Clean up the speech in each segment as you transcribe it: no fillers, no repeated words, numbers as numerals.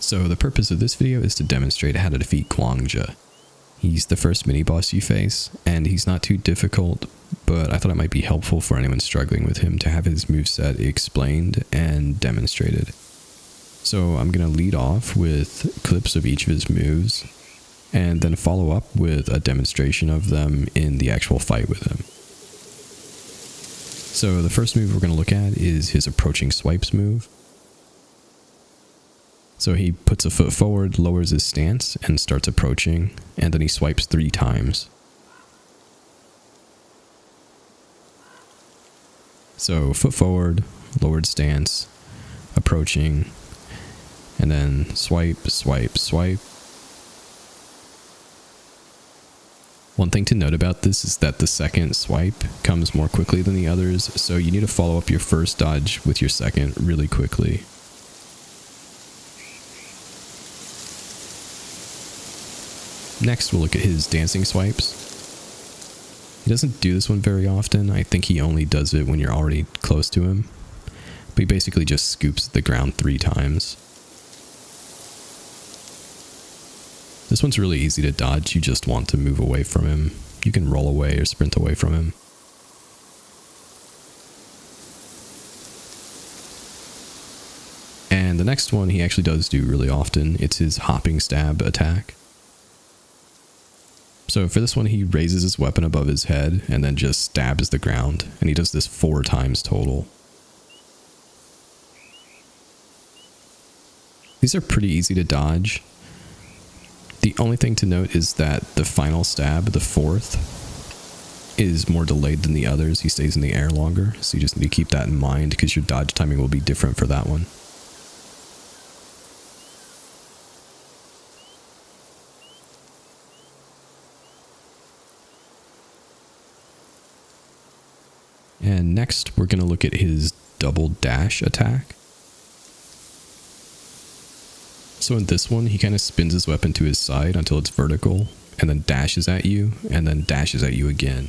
So the purpose of this video is to demonstrate how to defeat Guangzhi. He's the first mini-boss you face, and he's not too difficult, but I thought it might be helpful for anyone struggling with him to have his moveset explained and demonstrated. So I'm going to lead off with clips of each of his moves, and then follow up with a demonstration of them in the actual fight with him. So the first move we're going to look at is his approaching swipes move. So he puts a foot forward, lowers his stance, and starts approaching, and then he swipes 3 times. So foot forward, lowered stance, approaching, and then swipe, swipe, swipe. One thing to note about this is that the second swipe comes more quickly than the others, so you need to follow up your first dodge with your second really quickly. Next, we'll look at his dancing swipes. He doesn't do this one very often. I think he only does it when you're already close to him. But he basically just scoops the ground 3 times. This one's really easy to dodge. You just want to move away from him. You can roll away or sprint away from him. And the next one he actually does do really often. It's his hopping stab attack. So for this one, he raises his weapon above his head and then just stabs the ground, and he does this 4 times total. These are pretty easy to dodge. The only thing to note is that the final stab, the 4th, is more delayed than the others. He stays in the air longer, so you just need to keep that in mind because your dodge timing will be different for that one. And next, we're going to look at his double dash attack. So in this one, he kind of spins his weapon to his side until it's vertical, and then dashes at you, and then dashes at you again.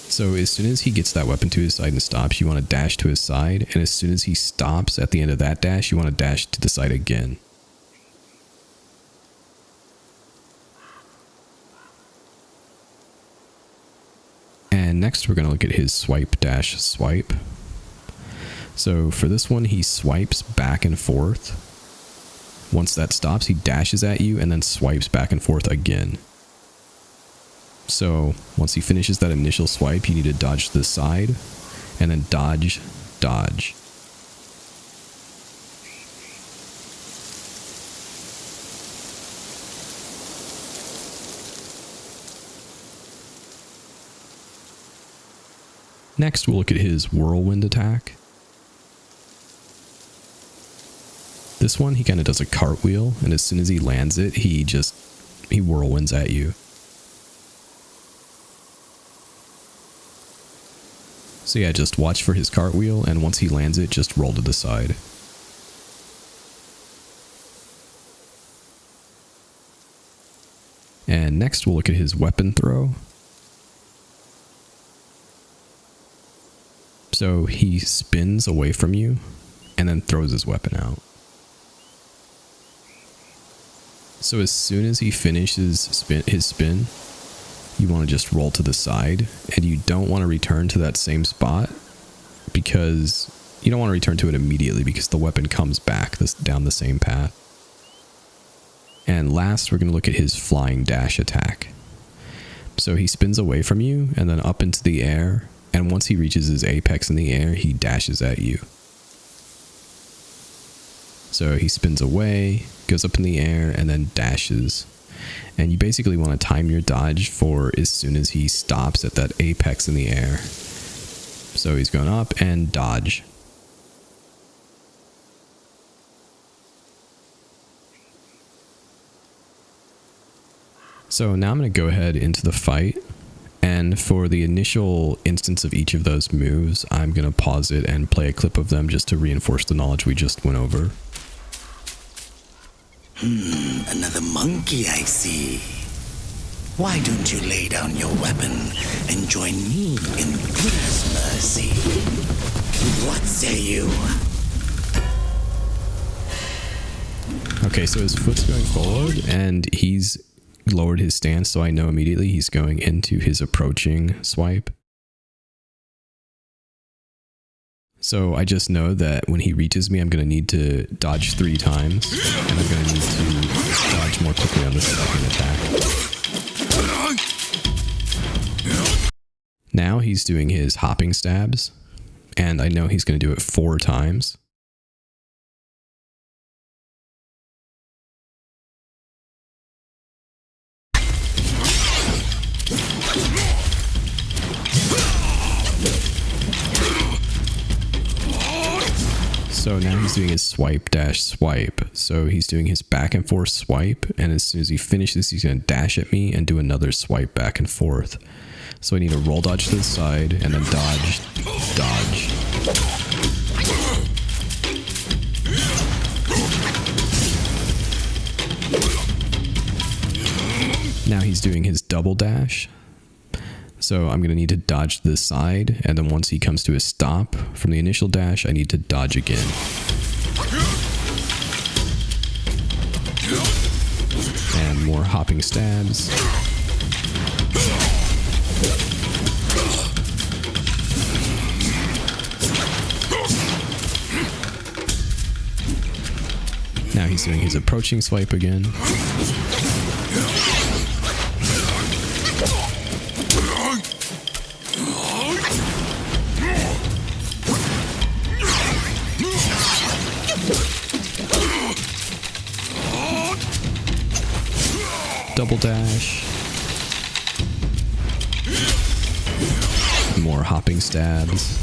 So as soon as he gets that weapon to his side and stops, you want to dash to his side, and as soon as he stops at the end of that dash, you want to dash to the side again. And next we're going to look at his swipe dash swipe. So for this one, he swipes back and forth. Once that stops, he dashes at you and then swipes back and forth again. So once he finishes that initial swipe, you need to dodge to the side and then dodge, dodge. Next, we'll look at his Whirlwind attack. This one, he kind of does a cartwheel, and as soon as he lands it, he whirlwinds at you. So yeah, just watch for his cartwheel, and once he lands it, just roll to the side. And next, we'll look at his weapon throw. So he spins away from you and then throws his weapon out. So as soon as he finishes his spin, you want to just roll to the side, and you don't want to return to that same spot because you don't want to return to it immediately because the weapon comes back down the same path. And last, we're going to look at his flying dash attack. So he spins away from you and then up into the air. And once he reaches his apex in the air, he dashes at you. So he spins away, goes up in the air, and then dashes. And you basically want to time your dodge for as soon as he stops at that apex in the air. So he's going up and dodge. So now I'm going to go ahead into the fight. And for the initial instance of each of those moves, I'm going to pause it and play a clip of them just to reinforce the knowledge we just went over. Another monkey, I see. Why don't you lay down your weapon and join me in Buddha's mercy? What say you? Okay, so his foot's going forward and he's lowered his stance, so I know immediately he's going into his approaching swipe. So I just know that when he reaches me, I'm going to need to dodge 3 times, and I'm going to need to dodge more quickly on the second attack. Now he's doing his hopping stabs, and I know he's going to do it 4 times. So now he's doing his swipe dash swipe. So he's doing his back and forth swipe, and as soon as he finishes, he's going to dash at me and do another swipe back and forth. So I need to roll dodge to the side and then dodge, dodge. Now he's doing his double dash. So I'm going to need to dodge to the side, and then once he comes to a stop from the initial dash, I need to dodge again. And more hopping stabs. Now he's doing his approaching swipe again. Double dash. More hopping stabs.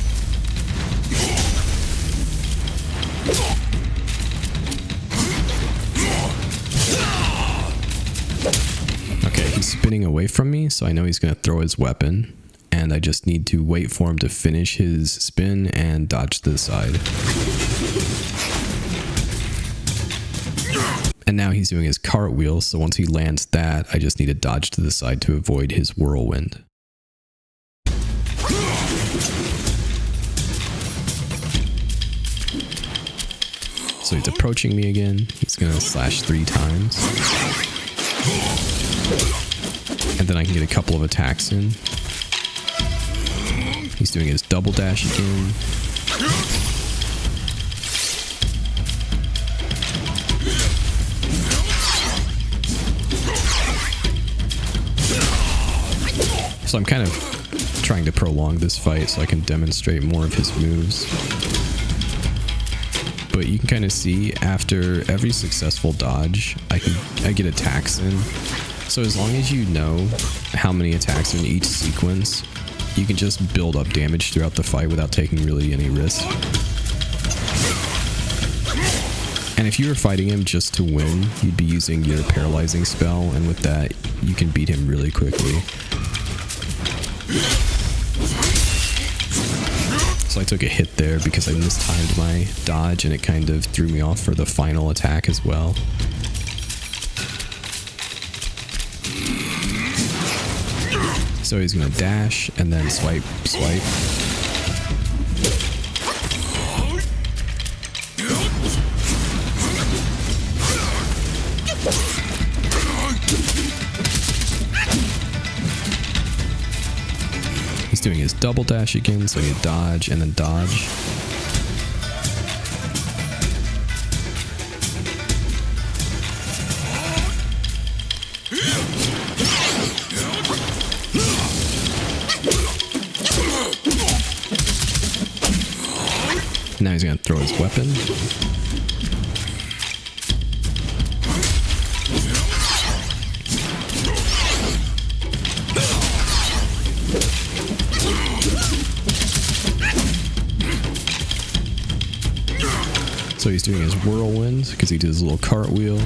Okay, he's spinning away from me, so I know he's going to throw his weapon, and I just need to wait for him to finish his spin and dodge to the side. And now he's doing his cartwheel, so once he lands that, I just need to dodge to the side to avoid his whirlwind. So he's approaching me again. He's going to slash 3 times. And then I can get a couple of attacks in. He's doing his double dash again. So I'm kind of trying to prolong this fight so I can demonstrate more of his moves. But you can kind of see after every successful dodge, I get attacks in. So as long as you know how many attacks are in each sequence, you can just build up damage throughout the fight without taking really any risk. And if you were fighting him just to win, you'd be using your paralyzing spell, and with that, you can beat him really quickly. So I took a hit there because I mistimed my dodge, and it kind of threw me off for the final attack as well. So he's going to dash and then swipe, swipe. He's doing his double dash again, so you dodge and then dodge. Now he's going to throw his weapon. So he's doing his whirlwind because he did his little cartwheel.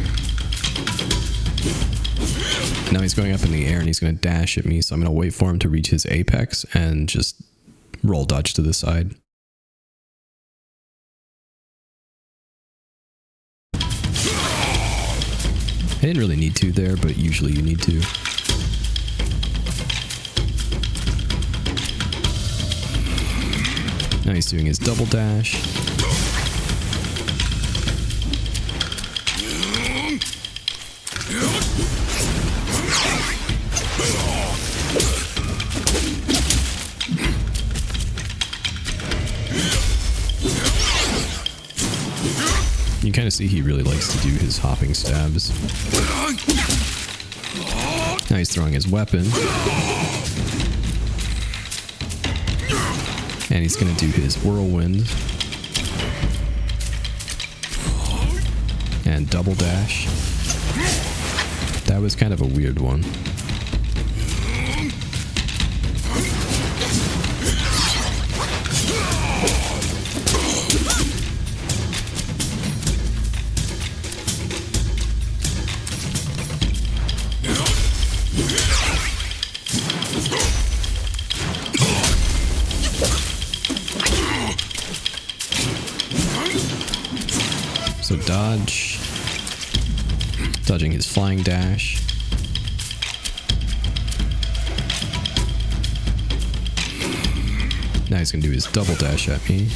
Now he's going up in the air and he's going to dash at me, so I'm going to wait for him to reach his apex and just roll dodge to the side. I didn't really need to there, but usually you need to. Now he's doing his double dash. You kind of see he really likes to do his hopping stabs. Now he's throwing his weapon. And he's going to do his Whirlwind. And double dash. That was kind of a weird one. So dodge. Dodging his flying dash. Now he's going to do his double dash at me.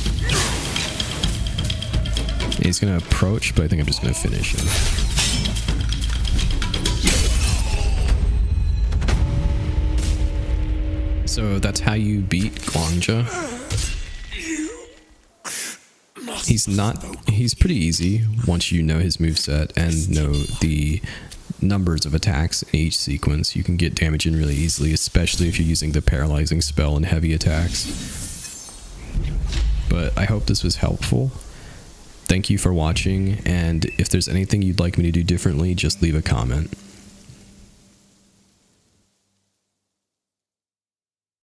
And he's going to approach, but I think I'm just going to finish him. So that's how you beat Guangzhi. He's pretty easy once you know his moveset and know the numbers of attacks in each sequence. You can get damage in really easily, especially if you're using the paralyzing spell and heavy attacks. But I hope this was helpful. Thank you for watching, and if there's anything you'd like me to do differently, just leave a comment.